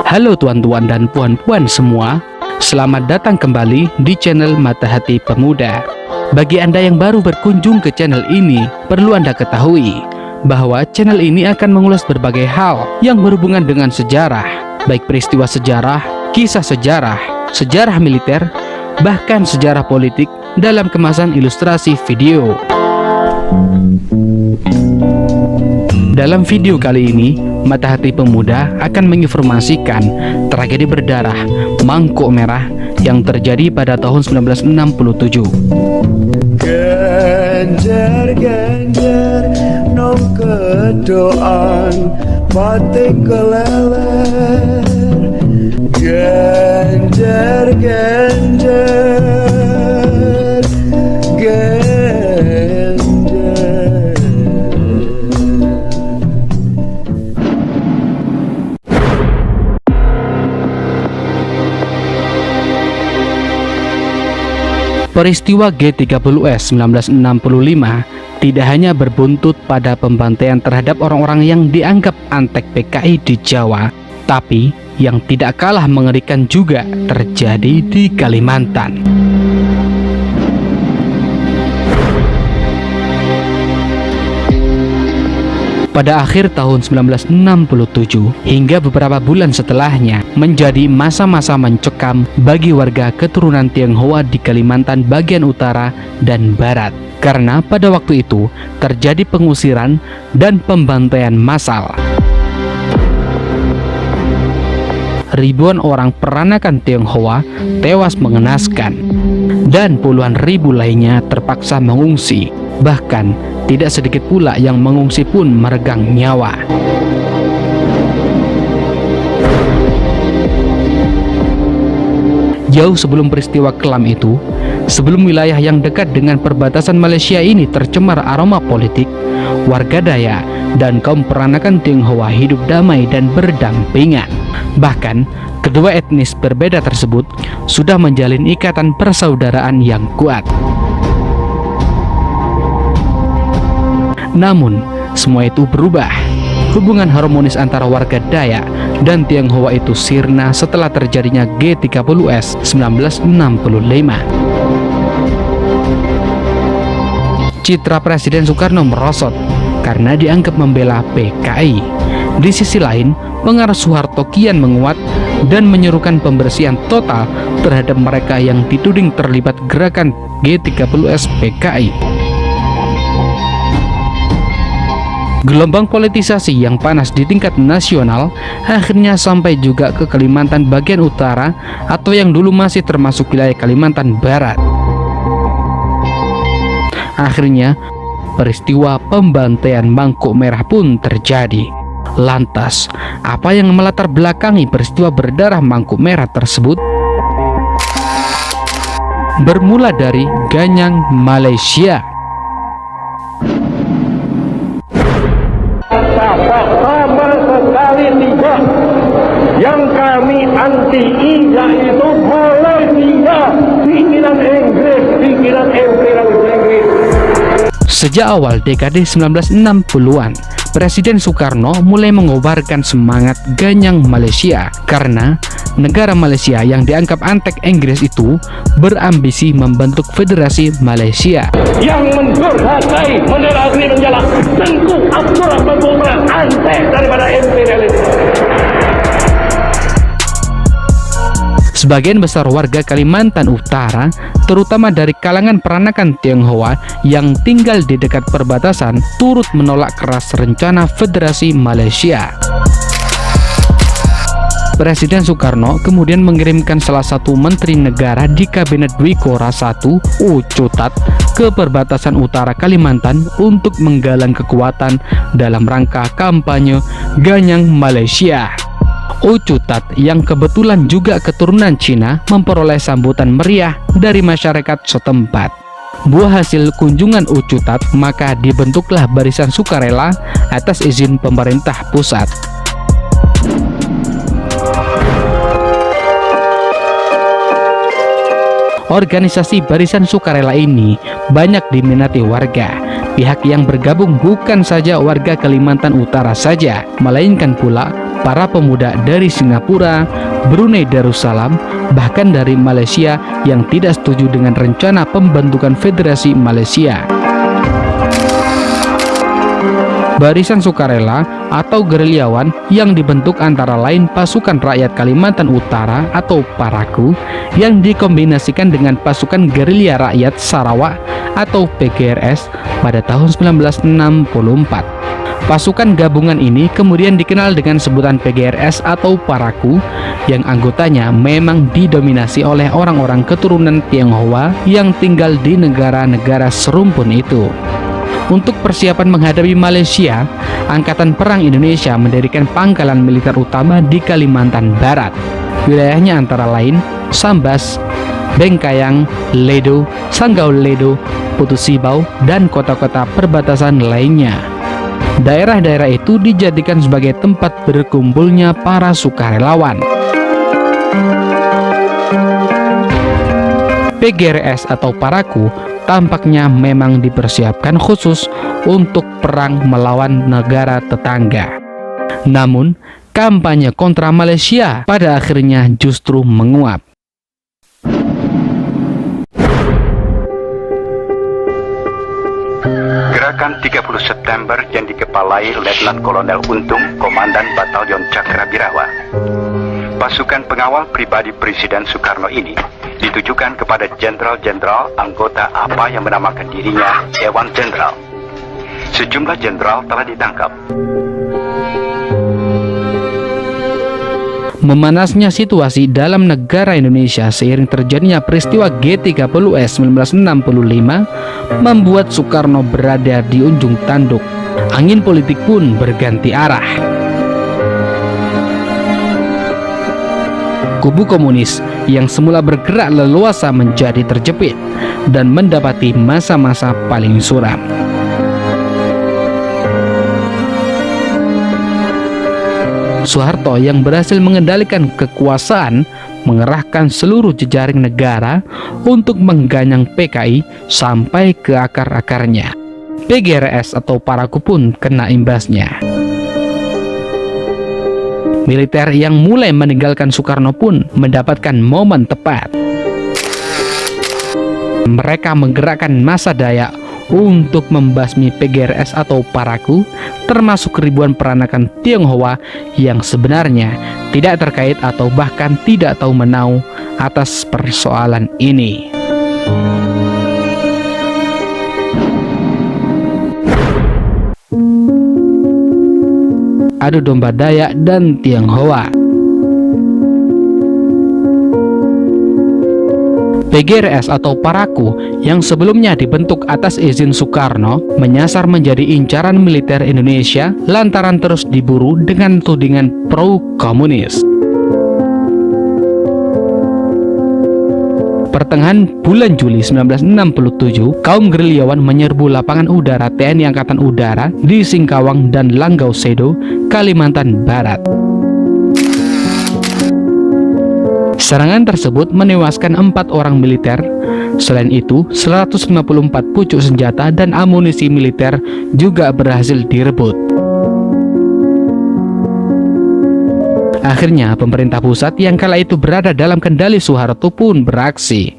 Halo tuan-tuan dan puan-puan semua, selamat datang kembali di channel Mata Hati Pemuda. Bagi Anda yang baru berkunjung ke channel ini, perlu Anda ketahui bahwa channel ini akan mengulas berbagai hal yang berhubungan dengan sejarah, baik peristiwa sejarah, kisah sejarah, sejarah militer, bahkan sejarah politik dalam kemasan ilustrasi video. Dalam video kali ini, Mata Hati Pemuda akan menginformasikan tragedi berdarah Mangkuk Merah yang terjadi pada tahun 1967. Genjer-genjer nom kedoan batik keleler. Genjer-genjer genjer. Peristiwa G30S 1965 tidak hanya berbuntut pada pembantaian terhadap orang-orang yang dianggap antek PKI di Jawa, tapi yang tidak kalah mengerikan juga terjadi di Kalimantan. Pada akhir tahun 1967 hingga beberapa bulan setelahnya menjadi masa-masa mencekam bagi warga keturunan Tionghoa di Kalimantan bagian utara dan barat. Karena pada waktu itu terjadi pengusiran dan pembantaian massal. Ribuan orang peranakan Tionghoa tewas mengenaskan dan puluhan ribu lainnya terpaksa mengungsi. Bahkan tidak sedikit pula yang mengungsi pun meregang nyawa. Jauh sebelum peristiwa kelam itu, sebelum wilayah yang dekat dengan perbatasan Malaysia ini tercemar aroma politik, warga Dayak dan kaum peranakan Tionghoa hidup damai dan berdampingan. Bahkan, kedua etnis berbeda tersebut sudah menjalin ikatan persaudaraan yang kuat. Namun, semua itu berubah. Hubungan harmonis antara warga Dayak dan Tionghoa itu sirna setelah terjadinya G30S 1965. Citra Presiden Soekarno merosot karena dianggap membela PKI. Di sisi lain, pengaruh Soeharto kian menguat dan menyerukan pembersihan total terhadap mereka yang dituding terlibat gerakan G30S PKI. Gelombang politisasi yang panas di tingkat nasional akhirnya sampai juga ke Kalimantan bagian utara atau yang dulu masih termasuk wilayah Kalimantan Barat. Akhirnya, peristiwa pembantaian Mangkuk Merah pun terjadi. Lantas, apa yang melatar belakangi peristiwa berdarah Mangkuk Merah tersebut? Bermula dari Ganyang, Malaysia. Sama sekali tidak. Yang kami anti-I yaitu Malaysia, pimpinan Inggris, pimpinan Imperial Inggris. Sejak awal dekade 1960-an, Presiden Soekarno mulai mengobarkan semangat Ganyang Malaysia karena negara Malaysia yang dianggap antek Inggris itu berambisi membentuk Federasi Malaysia yang mendurhakai menerangi menjala Tengku Abdul Rahman Bumrah, antek daripada imperialis. Sebagian besar warga Kalimantan Utara, terutama dari kalangan peranakan Tionghoa yang tinggal di dekat perbatasan, turut menolak keras rencana Federasi Malaysia. Presiden Soekarno kemudian mengirimkan salah satu menteri negara di Kabinet Dwi Kora I, Ucutat, ke perbatasan utara Kalimantan untuk menggalang kekuatan dalam rangka kampanye Ganyang Malaysia. Ucutat yang kebetulan juga keturunan Cina memperoleh sambutan meriah dari masyarakat setempat. Buah hasil kunjungan Ucutat, maka dibentuklah Barisan Sukarela atas izin pemerintah pusat. Organisasi Barisan Sukarela ini banyak diminati warga. Pihak yang bergabung bukan saja warga Kalimantan Utara saja, melainkan pula para pemuda dari Singapura, Brunei Darussalam, bahkan dari Malaysia yang tidak setuju dengan rencana pembentukan Federasi Malaysia. Barisan Sukarela atau gerilyawan yang dibentuk antara lain Pasukan Rakyat Kalimantan Utara atau PARAKU yang dikombinasikan dengan Pasukan Gerilya Rakyat Sarawak atau PGRS pada tahun 1964. Pasukan gabungan ini kemudian dikenal dengan sebutan PGRS atau PARAKU yang anggotanya memang didominasi oleh orang-orang keturunan Tionghoa yang tinggal di negara-negara serumpun itu. Untuk persiapan menghadapi Malaysia, Angkatan Perang Indonesia mendirikan pangkalan militer utama di Kalimantan Barat. Wilayahnya antara lain Sambas, Bengkayang, Ledo, Sanggau Ledo, Putu Sibau, dan kota-kota perbatasan lainnya. Daerah-daerah itu dijadikan sebagai tempat berkumpulnya para sukarelawan. PGRS atau PARAKU tampaknya memang dipersiapkan khusus untuk perang melawan negara tetangga. Namun, kampanye kontra Malaysia pada akhirnya justru menguap. Gerakan 30 September yang dikepalai Letnan Kolonel Untung, Komandan Batalion Cakrabirawa. Pasukan pengawal pribadi Presiden Soekarno ini ditujukan kepada jenderal-jenderal anggota APA yang menamakan dirinya Dewan Jenderal. Sejumlah jenderal telah ditangkap. Memanasnya situasi dalam negara Indonesia seiring terjadinya peristiwa G30S 1965 membuat Soekarno berada di ujung tanduk. Angin politik pun berganti arah. Kubu komunis yang semula bergerak leluasa menjadi terjepit dan mendapati masa-masa paling suram. Soeharto yang berhasil mengendalikan kekuasaan mengerahkan seluruh jejaring negara untuk mengganyang PKI sampai ke akar-akarnya. PGRS atau PARAKU pun kena imbasnya. Militer yang mulai meninggalkan Soekarno pun mendapatkan momen tepat. Mereka menggerakkan massa Dayak untuk membasmi PGRS atau PARAKU, termasuk ribuan peranakan Tionghoa yang sebenarnya tidak terkait atau bahkan tidak tahu menau atas persoalan ini. Adu domba Dayak dan Tionghoa. PGRS atau PARAKU yang sebelumnya dibentuk atas izin Soekarno menyasar menjadi incaran militer Indonesia lantaran terus diburu dengan tudingan pro-komunis. Pertengahan bulan Juli 1967, kaum gerilyawan menyerbu lapangan udara TNI Angkatan Udara di Singkawang dan Langgau Sedo, Kalimantan Barat. Serangan tersebut menewaskan 4 orang militer. Selain itu, 154 pucuk senjata dan amunisi militer juga berhasil direbut. Akhirnya, pemerintah pusat yang kala itu berada dalam kendali Soeharto pun beraksi.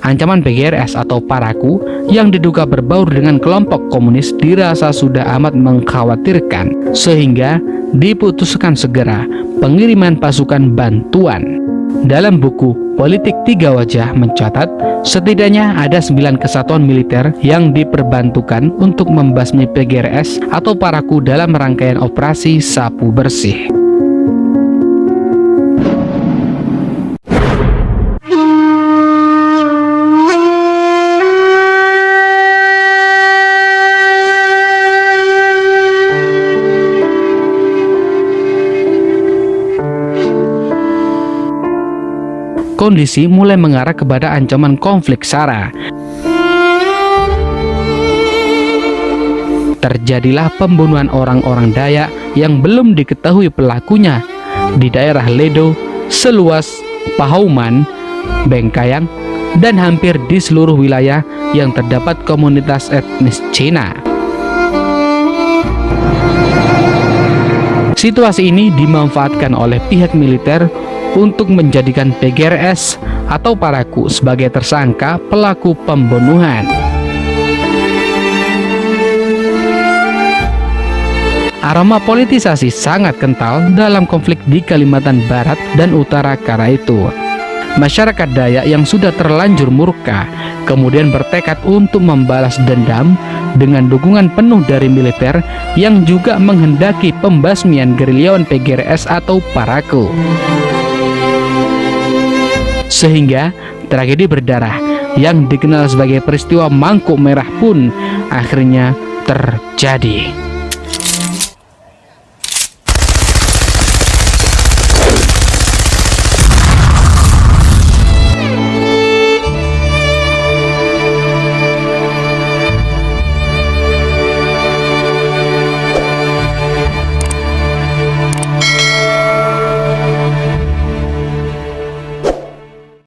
Ancaman PGRS atau PARAKU yang diduga berbaur dengan kelompok komunis dirasa sudah amat mengkhawatirkan, sehingga diputuskan segera pengiriman pasukan bantuan. Dalam buku Politik Tiga Wajah mencatat, setidaknya ada 9 kesatuan militer yang diperbantukan untuk membasmi PGRS atau PARAKU dalam rangkaian operasi Sapu Bersih. Kondisi mulai mengarah kepada ancaman konflik SARA. Terjadilah pembunuhan orang-orang Dayak yang belum diketahui pelakunya di daerah Ledo, seluas Pahauman, Bengkayang, dan hampir di seluruh wilayah yang terdapat komunitas etnis Cina. Situasi ini dimanfaatkan oleh pihak militer untuk menjadikan PGRS atau Parakou sebagai tersangka pelaku pembunuhan. Aroma politisasi sangat kental dalam konflik di Kalimantan Barat dan Utara kala itu. Masyarakat Dayak yang sudah terlanjur murka kemudian bertekad untuk membalas dendam dengan dukungan penuh dari militer yang juga menghendaki pembasmian gerilyawan PGRS atau Parakou. Sehingga tragedi berdarah yang dikenal sebagai peristiwa Mangkuk Merah pun akhirnya terjadi.